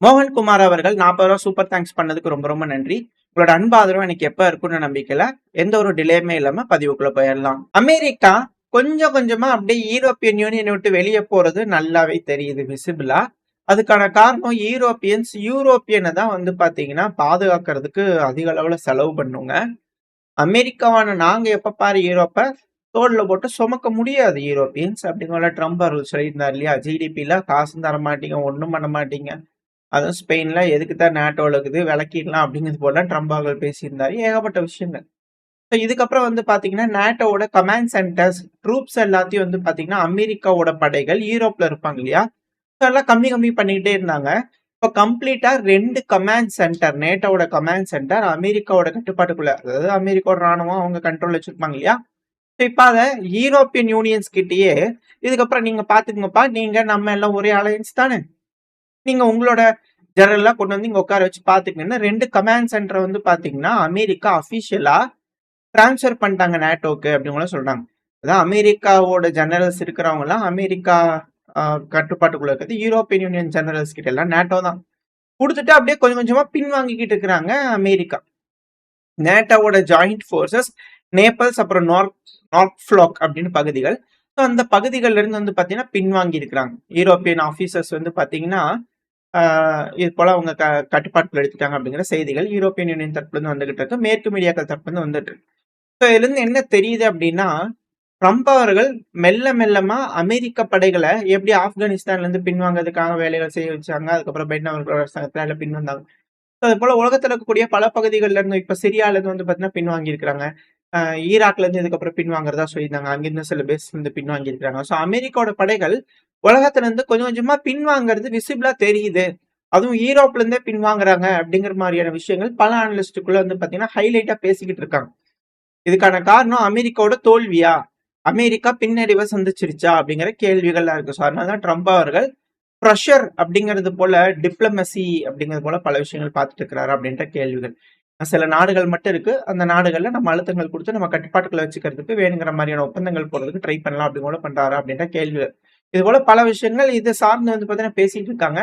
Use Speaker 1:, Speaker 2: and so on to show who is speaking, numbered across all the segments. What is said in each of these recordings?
Speaker 1: மோகன்குமார் அவர்கள் 40 ரூபா super thanks பண்ணதுக்கு ரொம்ப ரொம்ப நன்றி. உங்களோட அன்பு ஆதரவு எனக்கு எப்ப இருக்கும்னு நம்பிக்கையில எந்த ஒரு டிலேயுமே இல்லாம பதிவுக்குள்ள போயிடலாம். அமெரிக்கா கொஞ்சம் கொஞ்சமா அப்படியே யூரோப்பியன் யூனியனை விட்டு வெளியே போறது நல்லாவே தெரியுது விசிபிளா. அதுக்கான காரணம் யூரோப்பியனை தான் வந்து பாத்தீங்கன்னா பாதுகாக்கிறதுக்கு அதிக அளவுல செலவு பண்ணுங்க. அமெரிக்காவான நாங்க எப்ப பாரு யூரோப்ப தோல்ல போட்டு சுமக்க முடியாது யூரோப்பியன்ஸ் அப்படிங்கிற ட்ரம்ப் அவர்கள் சொல்லியிருந்தார் இல்லையா? ஜிடிபில காசும் தர மாட்டீங்க, ஒண்ணும் பண்ண மாட்டீங்க. அதுவும் ஸ்பெயின்ல எதுக்கு தான் நேட்டோல இருக்குது விளக்கிடலாம் அப்படிங்கிறது போல ட்ரம்ப் அவர்கள் பேசியிருந்தாரு. ஏகப்பட்ட விஷயங்கள். ஸோ இதுக்கப்புறம் வந்து பாத்தீங்கன்னா நேட்டோட கமாண்ட் சென்டர்ஸ் ட்ரூப்ஸ் எல்லாத்தையும் வந்து பாத்தீங்கன்னா அமெரிக்காவோட படைகள் யூரோப்ல இருப்பாங்க இல்லையா? எல்லாம் கம்மி பண்ணிக்கிட்டே இருந்தாங்க. இப்போ கம்ப்ளீட்டா 2 கமாண்ட் சென்டர் நேட்டோட கமாண்ட் சென்டர் அமெரிக்காவோட கட்டுப்பாட்டுக்குள்ள, அதாவது அமெரிக்காவோட ராணுவம் அவங்க கண்ட்ரோல் வச்சிருப்பாங்க இல்லையா? இப்ப அத யூரோப்பியன் யூனியன்ஸ் கிட்டயே இதுக்கப்புறம் நீங்க பாத்துக்கங்கப்பா, நீங்க நம்ம எல்லாம் ஒரே அலையன்ஸ் தானே, நீங்க உங்களோட ஜெனரலா கொண்டு வந்து இங்க உட்கார வச்சு பாத்துக்கணும்னு 2 கமாண்ட் சென்டர் வந்து பாத்தீங்கன்னா அமெரிக்கா அபிஷியலா டிரான்ஸ்பர் பண்ணிட்டாங்க நேட்டோக்கு அப்படிங்கிற சொல்றாங்க. அதான் அமெரிக்காவோட ஜெனரல்ஸ் இருக்கிறவங்க எல்லாம் அமெரிக்கா கட்டுப்பாட்டுக்குள்ள இருக்கிறது யூரோப்பியன் யூனியன் ஜெனரல்ஸ் கிட்ட எல்லாம் நேட்டோ தான் கொடுத்துட்டு அப்படியே கொஞ்சம் கொஞ்சமா பின் வாங்கிக்கிட்டு இருக்கிறாங்க அமெரிக்கா. நேட்டோவோட ஜாயிண்ட் போர்சஸ் நேபிள்ஸ் அப்புறம் நார்த்ஃப்ளாக் அப்படின்னு பகுதிகள். ஸோ அந்த பகுதிகள்ல இருந்து வந்து பாத்தீங்கன்னா பின்வாங்கி இருக்கிறாங்க. யூரோப்பியன் ஆபீசர்ஸ் வந்து பாத்தீங்கன்னா இது போல அவங்க கட்டுப்பாட்டுக்குள்ள எடுத்துட்டாங்க அப்படிங்கிற செய்திகள் யூரோப்பியன் யூனியன் தரப்புல இருந்து வந்துகிட்டு இருக்கு, மேற்கு மீடியாக்கள் தரப்புல இருந்து வந்துட்டு இருக்கு. ஸோ இதுல இருந்து என்ன தெரியுது அப்படின்னா, ட்ரம்ப் அவர்கள் மெல்ல மெல்லமா அமெரிக்க படைகளை எப்படி ஆப்கானிஸ்தான்ல இருந்து பின்வாங்கிறதுக்காக வேலைகள் செய்ய வச்சாங்க. அதுக்கப்புறம் பைடன் அவர்களோட அரசாங்கத்துல பின் வந்தாங்க. அது போல உலகத்துல இருக்கக்கூடிய பல பகுதிகள்ல இருந்து இப்ப சிரியால இருந்து வந்து பாத்தீங்கன்னா பின்வாங்கி இருக்கிறாங்க. ஈராக்ல இருந்து இதுக்கப்புறம் பின்வாங்குறதா சொல்லியிருந்தாங்க. அங்கிருந்து சில பேஸ் வந்து பின்வாங்கி இருக்கிறாங்க. ஸோ அமெரிக்காவோட படைகள் உலகத்துல இருந்து கொஞ்சம் கொஞ்சமா பின்வாங்கிறது விசிபிளா தெரியுது. அதுவும் யூரோப்ல இருந்தே பின்வாங்குறாங்க அப்படிங்கிற மாதிரியான விஷயங்கள் பல அனலிஸ்டுக்குள்ள வந்து பாத்தீங்கன்னா ஹைலைட்டா பேசிக்கிட்டு இருக்காங்க. இதுக்கான காரணம் அமெரிக்காவோட தோல்வியா, அமெரிக்கா பின்னடைவை சந்திச்சிருச்சா அப்படிங்கிற கேள்விகள்லாம் இருக்கு. ஸோ அதனாலதான் ட்ரம்ப் அவர்கள் ப்ரெஷர் அப்படிங்கிறது போல டிப்ளமசி அப்படிங்கிறது போல பல விஷயங்கள் பார்த்துட்டு இருக்கிறாரு அப்படின்ற கேள்விகள். சில நாடுகள் மட்டும் இருக்கு, அந்த நாடுகள்ல நம்ம அழுத்தங்கள் கொடுத்து நம்ம கட்டுப்பாட்டுகளை வச்சுக்கிறதுக்கு வேணுங்கிற மாதிரியான ஒப்பந்தங்கள் போடுறதுக்கு ட்ரை பண்ணலாம் அப்படி கூட பண்றாரு அப்படின்ற கேள்விகள். இது போல பல விஷயங்கள் இதை சார்ந்து வந்து பாத்தீங்கன்னா பேசிட்டு இருக்காங்க.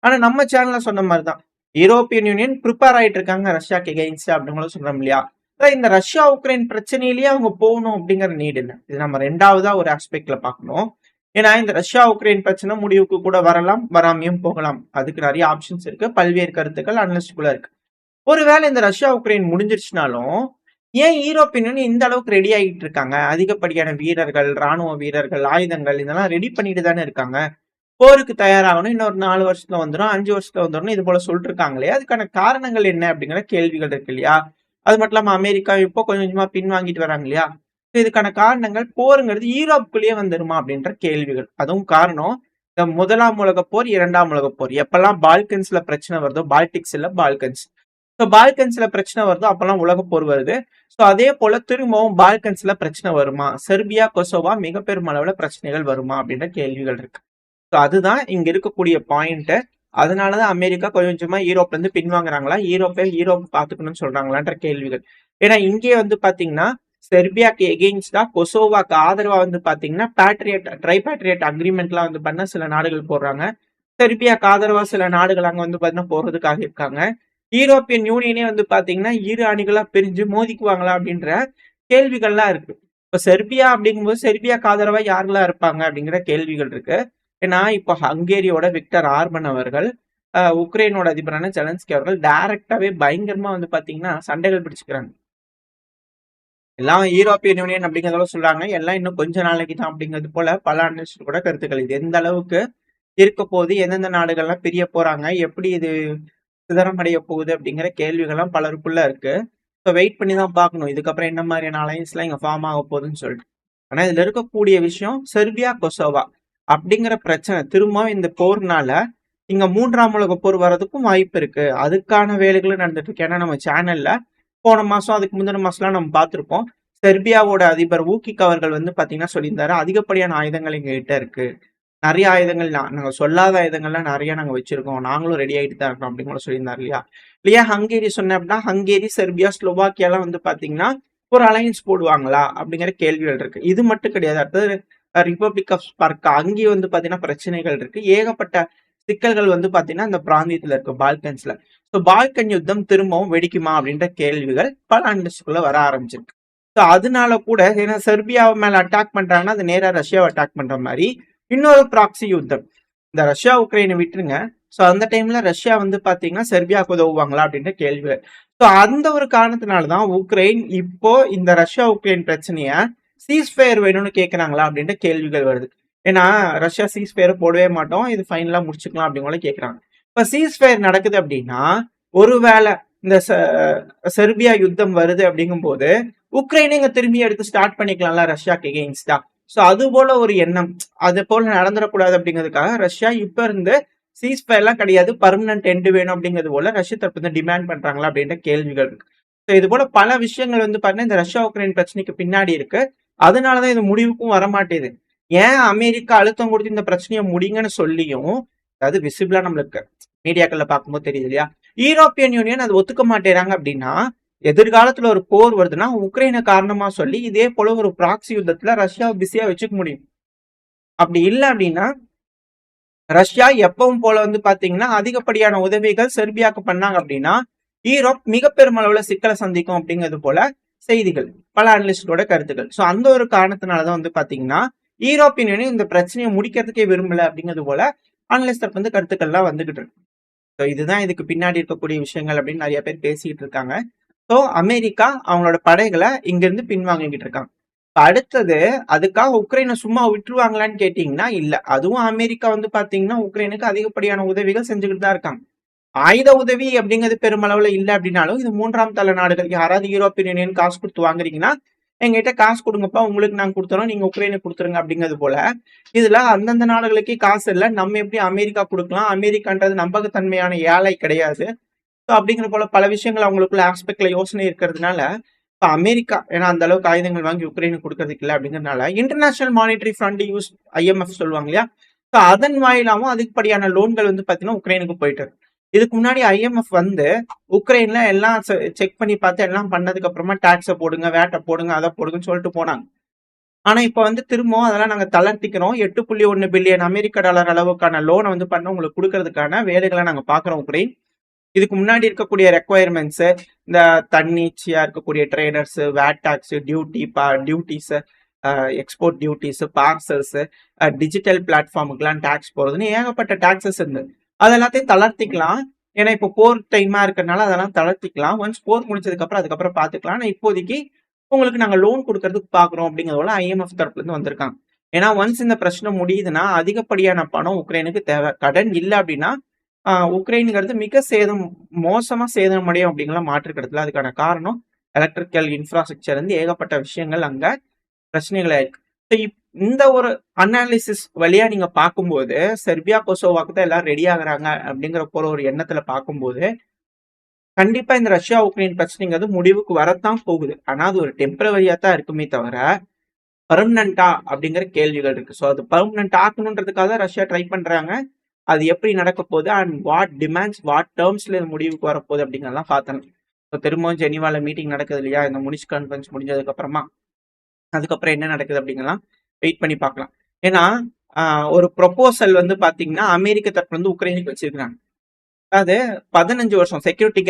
Speaker 1: ஆனா நம்ம சேனல்ல சொன்ன மாதிரிதான் யூரோப்பியன் யூனியன் ப்ரிப்பேர் ஆயிட்டு இருக்காங்க ரஷ்யாக்கு எகெயின்ஸ்ட் அப்படிங்களும் சொல்றோம் இல்லையா? இந்த ரஷ்யா உக்ரைன் பிரச்சனையிலேயே அவங்க போகணும் அப்படிங்கிற நீட் இல்லை. இது நம்ம ரெண்டாவதா ஒரு ஆஸ்பெக்ட்ல பார்க்கணும். ஏன்னா இந்த ரஷ்யா உக்ரைன் பிரச்சனை முடிவுக்கு கூட வரலாம், வராமையும் போகலாம். அதுக்கு நிறைய ஆப்ஷன்ஸ் இருக்கு, பல்வேறு கருத்துக்கள் அனலிஸ்டுக்குள்ள இருக்கு. ஒருவேளை இந்த ரஷ்யா உக்ரைன் முடிஞ்சிருச்சுனாலும் ஏன் யூரோப்பியன் யூனியன் இந்த அளவுக்கு ரெடி ஆகிட்டு இருக்காங்க? அதிகப்படியான வீரர்கள், ராணுவ வீரர்கள், ஆயுதங்கள் இதெல்லாம் ரெடி பண்ணிட்டு தானே இருக்காங்க. போருக்கு தயாராகணும், இன்னொரு 4 வருஷத்துல வந்துடும், 5 வருஷத்துல வந்துடும், இது போல சொல்லிட்டு இருக்காங்களே, அதுக்கான காரணங்கள் என்ன அப்படிங்கிற கேள்விகள் இருக்கு இல்லையா? அது மட்டும் இல்லாம அமெரிக்கா இப்போ கொஞ்சம் கொஞ்சமா பின்வாங்கிட்டு வராங்க இல்லையா? இதுக்கான காரணங்கள் போருங்கிறது யூரோப்புக்குள்ளேயே வந்துருமா அப்படின்ற கேள்விகள். அதுவும் காரணம் இந்த 1ஆம் உலகப் போர், 2ஆம் உலகப் போர் எப்பெல்லாம் பால்கன்ஸ்ல பிரச்சனை வருதோ, பால்டிக்ஸ் இல்ல பால்கன்ஸ், ஸோ பால்கன்ஸ்ல பிரச்சனை வருதோ அப்பெல்லாம் உலகப் போர் வருது. ஸோ அதே போல திரும்பவும் பால்கன்ஸ்ல பிரச்சனை வருமா, செர்பியா கொசோவா மிக பெரும் அளவுல பிரச்சனைகள் வருமா அப்படின்ற கேள்விகள் இருக்கு. ஸோ அதுதான் இங்க இருக்கக்கூடிய பாயிண்ட். அதனாலதான் அமெரிக்கா கொஞ்சம் கொஞ்சமா யூரோப்ல இருந்து பின்வாங்குறாங்களா, யூரோப் பாத்துக்கணும்னு சொல்றாங்களான்ற கேள்விகள். ஏன்னா இங்கே வந்து பாத்தீங்கன்னா செர்பியாக்கு எகெயின்ஸ்டா கொசோவாக்கு ஆதரவா வந்து பாத்தீங்கன்னா ட்ரைபேட்ரியட் அக்ரிமெண்ட்லாம் வந்து பண்ண சில நாடுகள் போடுறாங்க. செர்பியாக்கு ஆதரவா சில நாடுகள் அங்க வந்து பாத்தீங்கன்னா போறதுக்காக இருக்காங்க. யூரோப்பியன் யூனியனே வந்து பாத்தீங்கன்னா இரு அணிகளா பிரிஞ்சு மோதிக்குவாங்களா அப்படின்ற கேள்விகள்லாம் இருக்கு. இப்ப செர்பியா அப்படிங்கும்போது செர்பியாக்கு ஆதரவா யாரெல்லாம் இருப்பாங்க அப்படிங்கிற கேள்விகள் இருக்கு. ஏன்னா இப்போ ஹங்கேரியோட விக்டர் ஆர்பன் அவர்கள் உக்ரைனோட அதிபரான ஜெலன்ஸ்கி அவர்கள் டைரக்டாவே பயங்கரமா வந்து பாத்தீங்கன்னா சண்டைகள் பிடிச்சுக்கிறாங்க. எல்லாம் யூரோப்பியன் யூனியன் அப்படிங்கிறத சொல்றாங்க, எல்லாம் இன்னும் கொஞ்ச நாளைக்கு தான் அப்படிங்கிறது போல பல அனலிஸ்ட் கூட கருத்துக்கள். இது எந்த அளவுக்கு இருக்க போது, எந்தெந்த நாடுகள்லாம் பிரிய போறாங்க, எப்படி இது சிதறமடைய போகுது அப்படிங்கிற கேள்விகள்லாம் பலருக்குள்ள இருக்கு. ஸோ வெயிட் பண்ணி தான் பார்க்கணும் இதுக்கப்புறம் என்ன மாதிரியான அலைன்ஸ்லாம் இங்க ஃபார்ம் ஆக போகுதுன்னு சொல்லிட்டு. ஆனா இதுல இருக்கக்கூடிய விஷயம் செர்பியா கொசோவா அப்படிங்கிற பிரச்சனை திரும்ப இந்த போர்னால இங்க 3ஆம் உலக போர் வர்றதுக்கும் வாய்ப்பு இருக்கு. அதுக்கான வேலைகளும் நடந்துட்டு இருக்கு. ஏன்னா நம்ம சேனல்ல போன மாசம் அதுக்கு முந்தின மாசம்லாம் நம்ம பார்த்திருப்போம். செர்பியாவோட அதிபர் ஊக்கிக் அவர்கள் வந்து பாத்தீங்கன்னா சொல்லியிருந்தாரு, அதிகப்படியான ஆயுதங்கள் எங்க கிட்ட இருக்கு, நிறைய ஆயுதங்கள் நாங்க சொல்லாத ஆயுதங்கள்லாம் நிறைய நாங்க வச்சிருக்கோம், நாங்களும் ரெடி ஆகிட்டு தான் இருக்கோம் அப்படின்னு கூட சொல்லியிருந்தாரு இல்லையா? இல்லையா ஹங்கேரி சொன்ன அப்படின்னா ஹங்கேரி, செர்பியா, ஸ்லோவாக்கியாலாம் வந்து பாத்தீங்கன்னா ஒரு அலையன்ஸ் போடுவாங்களா அப்படிங்கிற கேள்விகள் இருக்கு. இது மட்டும் கிடையாது, அடுத்தது ரிபப்ளிக் ஆஃப் ஸ்பார்க்கா அங்கேயும் வந்து பாத்தீங்கன்னா பிரச்சனைகள் இருக்கு. ஏகப்பட்ட சிக்கல்கள் வந்து பாத்தீங்கன்னா இந்த பிராந்தியத்துல இருக்கு பால்கன்ஸ்ல. ஸோ பால்கன் யுத்தம் திரும்பவும் வெடிக்குமா அப்படின்ற கேள்விகள் பல அண்டர்ஸ்டுக்குள்ள வர ஆரம்பிச்சிருக்கு. ஸோ அதனால கூட ஏன்னா செர்பியாவை மேல அட்டாக் பண்றாங்கன்னா அது நேரா ரஷ்யாவை அட்டாக் பண்ற மாதிரி இன்னொரு ப்ராக்சி யுத்தம். இந்த ரஷ்யா உக்ரைனை விட்டுருங்க. ஸோ அந்த டைம்ல ரஷ்யா வந்து பாத்தீங்கன்னா செர்பியாவுக்கு உதவுவாங்களா அப்படின்ற கேள்விகள். ஸோ அந்த ஒரு காரணத்தினாலதான் உக்ரைன் இப்போ இந்த ரஷ்யா உக்ரைன் பிரச்சனைய சீஸ்ஃபயர் வேணும்னு கேட்கறாங்களா அப்படின்ற கேள்விகள் வருது. ஏன்னா ரஷ்யா சீஸ்ஃபயர் போடவே மாட்டோம், இது ஃபைனலா முடிச்சுக்கலாம் அப்படிங்கிற கேட்கறாங்க. இப்ப சீஸ்ஃபயர் நடக்குது அப்படின்னா ஒருவேளை இந்த செர்பியா யுத்தம் வருது அப்படிங்கும் போது உக்ரைனை இங்க திரும்பி எடுத்து ஸ்டார்ட் பண்ணிக்கலாம்ல ரஷ்யாக்கு எகெயின்ஸ்டா. ஸோ அது போல ஒரு எண்ணம், அது போல நடந்துடக்கூடாது அப்படிங்கிறதுக்காக ரஷ்யா இப்ப இருந்து சீஸ்ஃபயர் எல்லாம் கிடையாது, பர்மனன்ட் எண்டு வேணும் அப்படிங்கிறது போல ரஷ்யா தரப்பு வந்து டிமாண்ட் பண்றாங்களா அப்படின்ற கேள்விகள் இருக்கு. ஸோ இது போல பல விஷயங்கள் வந்து பாத்தீங்கன்னா இந்த ரஷ்யா உக்ரைன் பிரச்சனைக்கு பின்னாடி இருக்கு. அதனாலதான் இது முடிவுக்கும் வரமாட்டேது. ஏன் அமெரிக்கா அழுத்தம் கொடுத்து இந்த பிரச்சனையை முடிங்கன்னு சொல்லியும், அதாவது விசிபிளா நம்மளுக்கு மீடியாக்கள்ல பார்க்கும்போது தெரியுது இல்லையா, யூரோப்பியன் யூனியன் அது ஒத்துக்க மாட்டேறாங்க அப்படின்னா எதிர்காலத்துல ஒரு போர் வருதுன்னா உக்ரைனை காரணமா சொல்லி இதே போல ஒரு ப்ராக்சி யுத்தத்துல ரஷ்யாவை பிஸியா வச்சுக்க முடியும். அப்படி இல்லை அப்படின்னா ரஷ்யா எப்பவும் போல வந்து பாத்தீங்கன்னா அதிகப்படியான உதவிகள் செர்பியாவுக்கு பண்ணாங்க அப்படின்னா யூரோப் மிக பெருமளவுல சிக்கலை சந்திக்கும் அப்படிங்கிறது போல செய்திகள், பல அனலிஸ்டோட கருத்துக்கள். ஸோ அந்த ஒரு காரணத்தினாலதான் வந்து பாத்தீங்கன்னா யூரோப்பியன் யூனியன் இந்த பிரச்சனையை முடிக்கிறதுக்கே விரும்பல அப்படிங்கிறது போல அனலிஸ்டர் வந்து கருத்துக்கள்லாம் வந்துகிட்டு இருக்கு. ஸோ இதுதான் இதுக்கு பின்னாடி இருக்கக்கூடிய விஷயங்கள் அப்படின்னு நிறைய பேர் பேசிக்கிட்டு இருக்காங்க. ஸோ அமெரிக்கா அவங்களோட படைகளை இங்கிருந்து பின்வாங்கிக்கிட்டு இருக்காங்க. அடுத்தது அதுக்காக உக்ரைனை சும்மா விட்டுருவாங்களான்னு கேட்டீங்கன்னா இல்ல. அதுவும் அமெரிக்கா வந்து பாத்தீங்கன்னா உக்ரைனுக்கு அதிகப்படியான உதவிகள் செஞ்சுக்கிட்டு தான் இருக்காங்க. ஆயுத உதவி அப்படிங்கிறது பெருமளவுல இல்லை அப்படின்னாலும் இது மூன்றாம் தள நாடுகள் யாராவது யூரோப்பியன் யூனியன் காசு கொடுத்து வாங்குறீங்கன்னா எங்ககிட்ட காசு கொடுங்கப்பா, உங்களுக்கு நாங்க கொடுத்துறோம், நீங்க உக்ரைனுக்கு கொடுத்துருங்க அப்படிங்கிறது போல. இதுல அந்தந்த நாடுகளுக்கே காசு இல்லை, நம்ம எப்படி அமெரிக்கா கொடுக்கலாம், அமெரிக்கான்றது நம்பகத்தன்மையான ஏழை கிடையாது. ஸோ அப்படிங்கிற போல பல விஷயங்கள் அவங்களுக்குள்ள ஆஸ்பெக்ட்ல யோசனை இருக்கிறதுனால இப்ப அமெரிக்கா ஏன்னா அந்த அளவுக்கு ஆயுதங்கள் வாங்கி உக்ரைனுக்கு கொடுக்கறதுக்கு இல்லை அப்படிங்கிறதுனால international monetary fund use IMF சொல்லுவாங்க இல்லையா, ஸோ அதன் வாயிலாவும் அதிகப்படியான லோன்கள் வந்து பாத்தீங்கன்னா உக்ரைனுக்கு போயிட்டு இருக்கு. இதுக்கு முன்னாடி IMF வந்து உக்ரைன்ல எல்லாம் செக் பண்ணி பார்த்து எல்லாம் பண்ணதுக்கு அப்புறமா டாக்ஸை போடுங்க, வேட்டை போடுங்க, அதை போடுங்கன்னு சொல்லிட்டு போனாங்க. ஆனா இப்ப வந்து திரும்பவும் அதெல்லாம் நாங்க தளர்த்திக்கிறோம், 8.1 பில்லியன் அமெரிக்க டாலர் அளவுக்கான லோனை வந்து பண்ண உங்களுக்கு கொடுக்கறதுக்கான வேலைகளை நாங்க பாக்குறோம் உக்ரைன். இதுக்கு முன்னாடி இருக்கக்கூடிய ரெக்குவயர்மெண்ட்ஸ் இந்த தன்னிச்சையா இருக்கக்கூடிய traders, VAT tax, duties, export duties, parcels, digital பிளாட்ஃபார்முக்குலாம் டாக்ஸ் போறதுன்னு ஏகப்பட்ட டாக்ஸஸ் இருந்து அது எல்லாத்தையும் தளர்த்திக்கலாம். ஏன்னா இப்போ போர் டைமா இருக்கிறதுனால அதெல்லாம் தளர்த்திக்கலாம். ஒன்ஸ் போர் முடிச்சதுக்கு அப்புறம் அதுக்கப்புறம் பாத்துக்கலாம். ஆனா இப்போதைக்கு உங்களுக்கு நாங்க லோன் கொடுக்கறதுக்கு பாக்குறோம் அப்படிங்கிறதோட IMF தரப்புல இருந்து வந்திருக்காங்க. ஏன்னா ஒன்ஸ் இந்த பிரச்சனை முடியுதுன்னா அதிகப்படியான பணம் உக்ரைனுக்கு தேவை. கடன் இல்லை அப்படின்னா உக்ரைனுங்கிறது மிக மோசமா சேதமடையும் அப்படிங்கிற மாற்றுக்கிறதுல அதுக்கான காரணம் எலக்ட்ரிக்கல் இன்ஃப்ராஸ்ட்ரக்சர் இருந்து ஏகப்பட்ட விஷயங்கள் அங்க பிரச்சனைகள் ஆயிருக்கு. இந்த ஒரு அனாலிசிஸ் வழியா நீங்க பார்க்கும்போது செர்பியா கொசோவாக்கு தான் எல்லாரும் ரெடி ஆகுறாங்க அப்படிங்கிற போல ஒரு எண்ணத்துல பார்க்கும்போது கண்டிப்பா இந்த ரஷ்யா உக்ரைன் பிரச்சனைங்கிறது முடிவுக்கு வரத்தான் போகுது. ஆனா அது ஒரு டெம்பரவரியா தான் இருக்குமே தவிர பர்மனண்டா அப்படிங்கிற கேள்விகள் இருக்கு. ஸோ அது பர்மனன்ட் ஆக்கணுன்றதுக்காக தான் ரஷ்யா ட்ரை பண்றாங்க. அது எப்படி நடக்க போகுது அண்ட் வாட் டிமாண்ட்ஸ் வாட் டேர்ம்ஸ்ல முடிவுக்கு வரப்போகுது அப்படிங்கிறதெல்லாம் பார்த்தேன். ஸோ திரும்பவும் ஜெனிவால மீட்டிங் நடக்குது இல்லையா, இந்த முனிச் கான்ஃபரன்ஸ் முடிஞ்சதுக்கு அப்புறமா அதுக்கப்புறம் என்ன நடக்குது அப்படிங்கலாம் வெயிட் பண்ணி பார்க்கலாம். ஏன்னா ஒரு ப்ரொபோசல் வந்து பாத்தீங்கன்னா அமெரிக்க தரப்பு வந்து உக்ரைனுக்கு வச்சிருக்காங்க. அதாவது 15 வருஷம் செக்யூரிட்டி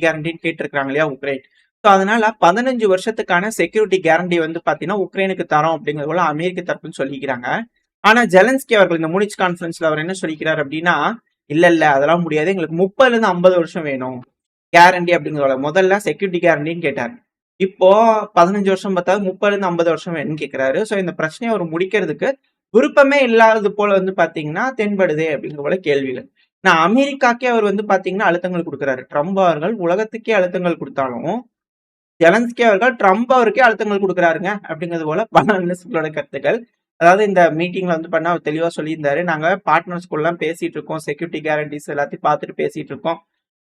Speaker 1: கேரண்டின்னு கேட்டிருக்காங்க இல்லையா உக்ரைன். ஸோ அதனால 15 வருஷத்துக்கான செக்யூரிட்டி கேரண்டி வந்து பாத்தீங்கன்னா உக்ரைனுக்கு தரோம் அப்படிங்கிறது போல அமெரிக்க தரப்புன்னு சொல்லிக்கிறாங்க. ஆனா ஜெலன்ஸ்கி அவர்கள் இந்த முனிச் கான்ஃபரன்ஸ்ல அவர் என்ன சொல்லிக்கிறார் அப்படின்னா இல்ல அதெல்லாம் முடியாது, எங்களுக்கு 30ல இருந்து 50 வருஷம் வேணும் கேரண்டி அப்படிங்கிறத. முதல்ல செக்யூரிட்டி கேரண்டின்னு கேட்டார், இப்போ 15 வருஷம் பார்த்தாது 30ல இருந்து 50 வருஷம் வேணும்னு கேட்கிறாரு. ஸோ இந்த பிரச்சனையை அவர் முடிக்கிறதுக்கு விருப்பமே இல்லாதது போல வந்து பாத்தீங்கன்னா தென்படுதே அப்படிங்கிற போல கேள்விகள். நான் அமெரிக்காக்கே அவர் வந்து பாத்தீங்கன்னா அழுத்தங்கள் கொடுக்குறாரு. ட்ரம்ப் அவர்கள் உலகத்துக்கே அழுத்தங்கள் கொடுத்தாலும் ஜெலன்ஸ்கி அவர்கள் ட்ரம்ப் அவருக்கே அழுத்தங்கள் கொடுக்குறாருங்க அப்படிங்கிறது போல பல அனலிஸ்ட்களோட கருத்துக்கள். அதாவது இந்த மீட்டிங்ல வந்து பண்ண அவர் தெளிவா சொல்லியிருந்தாரு, நாங்க பார்ட்னர்ஸ்குள்ளலாம் பேசிட்டு இருக்கோம், செக்யூரிட்டி கேரண்டிஸ் எல்லாத்தையும் பார்த்துட்டு பேசிட்டு இருக்கோம்,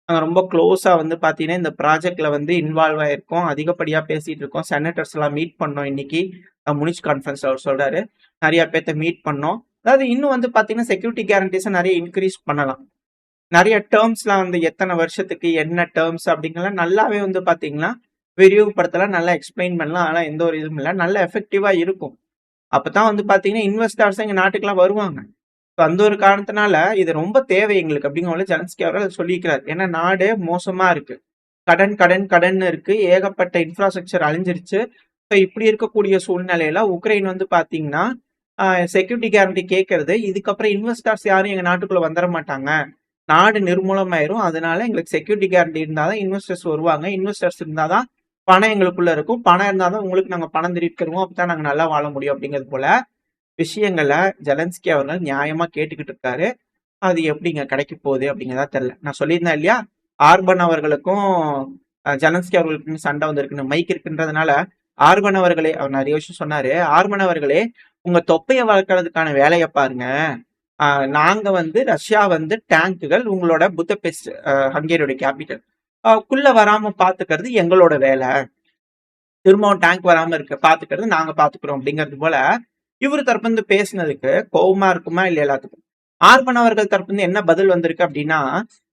Speaker 1: நாங்க ரொம்ப க்ளோஸா வந்து பாத்தீங்கன்னா இந்த ப்ராஜெக்ட்ல வந்து இன்வால்வ் ஆயிருக்கோம், அதிகப்படியா பேசிட்டு இருக்கோம், செனட்டர்ஸ் எல்லாம் மீட் பண்ணோம் இன்னைக்கு முனிச் கான்ஃபரன்ஸ் அவர் சொல்றாரு, நிறைய பேர்த்த மீட் பண்ணோம். அதாவது இன்னும் வந்து பாத்தீங்கன்னா செக்யூரிட்டி கேரண்டிஸை நிறைய இன்க்ரீஸ் பண்ணலாம், நிறைய டேர்ம்ஸ்லாம் வந்து எத்தனை வருஷத்துக்கு என்ன டேர்ம்ஸ் அப்படிங்கலாம் நல்லாவே வந்து பாத்தீங்கன்னா விரிவுபடுத்தலாம், நல்லா எக்ஸ்பிளைன் பண்ணலாம். ஆனா எந்த ஒரு இதுவும் இல்லை, நல்ல எஃபெக்டிவா இருக்கும். அப்பதான் வந்து பாத்தீங்கன்னா இன்வெஸ்டர்ஸ் எங்க நாட்டுக்குலாம் வருவாங்க. ஸோ அந்த ஒரு காரணத்தினால இது ரொம்ப தேவை எங்களுக்கு அப்படிங்கிற ஜெலன்ஸ்கி அவர்கள் சொல்லியிருக்கிறார். ஏன்னா நாடு மோசமா இருக்கு. கடன் கடன் கடன் இருக்கு. ஏகப்பட்ட இன்ஃப்ராஸ்ட்ரக்சர் அழிஞ்சிருச்சு. ஸோ இப்படி இருக்கக்கூடிய சூழ்நிலையில உக்ரைன் வந்து பார்த்தீங்கன்னா, செக்யூரிட்டி கேரண்டி கேட்கறது, இதுக்கப்புறம் இன்வெஸ்டர்ஸ் யாரும் எங்க நாட்டுக்குள்ள வந்துர மாட்டாங்க. நாடு நிர்மூலமாயிரும். அதனால எங்களுக்கு செக்யூரிட்டி கேரண்டி இருந்தா தான் இன்வெஸ்டர்ஸ் வருவாங்க. இன்வெஸ்டர்ஸ் இருந்தா தான் பணம் எங்களுக்குள்ள இருக்கும். பணம் இருந்தா தான் உங்களுக்கு நாங்க பணம் திருப்பி தருவோம். அப்பதான் நாங்க நல்லா வாழ முடியும் அப்படிங்கிறது போல விஷயங்கள ஜெலன்ஸ்கி அவர்கள் நியாயமா கேட்டுக்கிட்டு இருக்காரு. அது எப்படிங்க கிடைக்க போகுது அப்படிங்கிறதா தெரியல. நான் சொல்லியிருந்தேன் இல்லையா? ஆர்பன் அவர்களுக்கும் ஜெலன்ஸ்கி அவர்களுக்கும் சண்டை வந்திருக்குன்னு. மைக் இருக்குன்றதுனால ஆர்பன் அவர்களே அவர் நிறைய விஷயம் சொன்னாரு. ஆர்பன் அவர்களே உங்க தொப்பைய வளர்க்கறதுக்கான வேலைய பாருங்க. நாங்க வந்து ரஷ்யா வந்து டேங்குகள் உங்களோட புத்தபெஸ்ட் ஹங்கேரியோட கேபிட்டல் குள்ள வராம பாத்துக்கிறது எங்களோட வேலை. திரும்பவும் டேங்க் வராம இருக்க பாத்துக்கிறது நாங்க பாத்துக்கிறோம் அப்படிங்கிறது போல இவரு தரப்பு வந்து பேசினதுக்கு கோவமா இருக்குமா இல்ல எல்லாத்துக்கும். ஆர்பன் அவர்கள் தரப்பு வந்து என்ன பதில் வந்திருக்கு அப்படின்னா,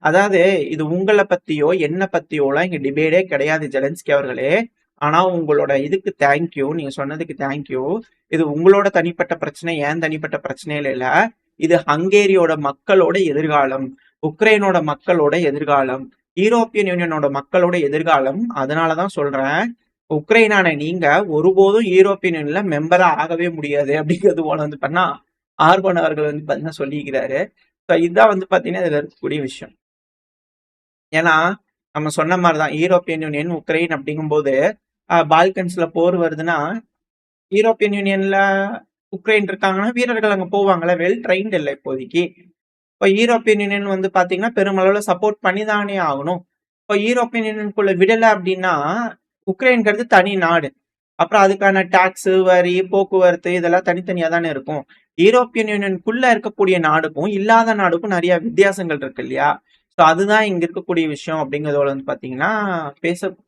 Speaker 1: அதாவது இது உங்களை பத்தியோ என்ன பத்தியோலாம் இங்க டிபேட்டே கிடையாது ஜெலன்ஸ்கி அவர்களே. ஆனா உங்களோட இதுக்கு தேங்க்யூ, நீங்க சொன்னதுக்கு தேங்க்யூ. இது உங்களோட தனிப்பட்ட பிரச்சனை, ஏன் தனிப்பட்ட பிரச்சனையில இல்ல. இது ஹங்கேரியோட மக்களோட எதிர்காலம், உக்ரைனோட மக்களோட எதிர்காலம், யூரோப்பியன் யூனியனோட மக்களோட எதிர்காலம். அதனாலதான் சொல்றேன், உக்ரைனான நீங்க ஒருபோதும் யூரோப்பியன் யூனியன்ல மெம்பரா ஆகவே முடியாது அப்படிங்கிறது போல வந்து பண்ணா ஆர்பன் அவர்கள் வந்து பாத்தீங்கன்னா சொல்லிக்கிறாரு. இதுதான் வந்து பாத்தீங்கன்னா இதுல இருக்கக்கூடிய விஷயம். ஏன்னா நம்ம சொன்ன மாதிரிதான் யூரோப்பியன் யூனியன் உக்ரைன் அப்படிங்கும்போது பால்கன்ஸ்ல போர் வருதுன்னா யூரோப்பியன் யூனியன்ல உக்ரைன் இருக்காங்கன்னா வீரர்கள் அங்க போவாங்கல்ல, வெல் ட்ரைன்ட் இல்லை இப்போதைக்கு. இப்போ யூரோப்பியன் யூனியன் வந்து பாத்தீங்கன்னா பெருமளவுல சப்போர்ட் பண்ணி தானே ஆகணும். இப்போ யூரோப்பியன் யூனியனுக்குள்ள விடல அப்படின்னா உக்ரைன்கிறது தனி நாடு. அப்புறம் அதுக்கான டாக்ஸ், வரி, போக்குவரத்து இதெல்லாம் தனித்தனியா தானே இருக்கும். யூரோப்பியன் யூனியனுக்குள்ள இருக்கக்கூடிய நாடுக்கும் இல்லாத நாடுக்கும் நிறைய வித்தியாசங்கள் இருக்கு இல்லையா? ஸோ அதுதான் இங்க இருக்கக்கூடிய விஷயம் அப்படிங்கிறதோட வந்து பாத்தீங்கன்னா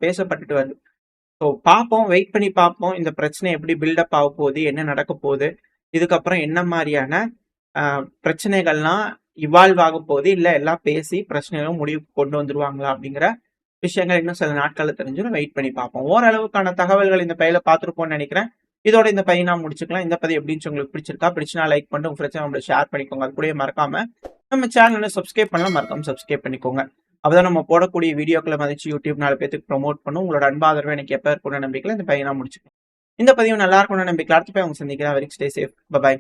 Speaker 1: பேசப்பட்டுட்டு வருது. ஸோ பார்ப்போம், வெயிட் பண்ணி பார்ப்போம். இந்த பிரச்சனை எப்படி பில்டப் ஆக போகுது, என்ன நடக்க போகுது, இதுக்கப்புறம் என்ன மாதிரியான பிரச்சனைகள்லாம் இவால்வ் ஆக போகுது, இல்லை எல்லாம் பேசி பிரச்சனைகளும் முடிவுக்கு கொண்டு வந்துருவாங்களா அப்படிங்கிற விஷயங்கள் இன்னும் சில நாட்களில் தெரிஞ்சிடும். வெயிட் பண்ணி பார்ப்போம். ஓரளவுக்கான தகவல்கள் இந்த பையில பார்த்துருப்போம்னு நினைக்கிறேன். இதோட இந்த பையன் நான் முடிச்சுக்கலாம். இந்த பதிவு எப்படின்னு உங்களுக்கு பிடிச்சிருக்கா? பிடிச்சினா லைக் பண்ணிட்டு உங்க ஃப்ரெண்ட்ஸ் நம்மள ஷேர் பண்ணிக்கோங்க. அது கூட மறக்காம நம்ம சேனலை சப்ஸ்கிரைப் பண்ணலாம், மறக்காம சப்ஸ்கிரைப் பண்ணிக்கோங்க. அப்பதான் நம்ம போடக்கூடிய வீடியோக்களை மதிச்சு யூடியூப் 4 பேருக்கு ப்ரொமோட் பண்ணும். உங்களோட அன்பாதரவு எனக்கு எப்ப இருக்கும்னு நம்பிக்கையில் இந்த பையனா முடிச்சுக்கலாம். இந்த பதிவு நல்லா இருக்கும்னு நம்பிக்கை. அடுத்த போய் அவங்க சந்திக்கிறேன். Very stay safe. பை.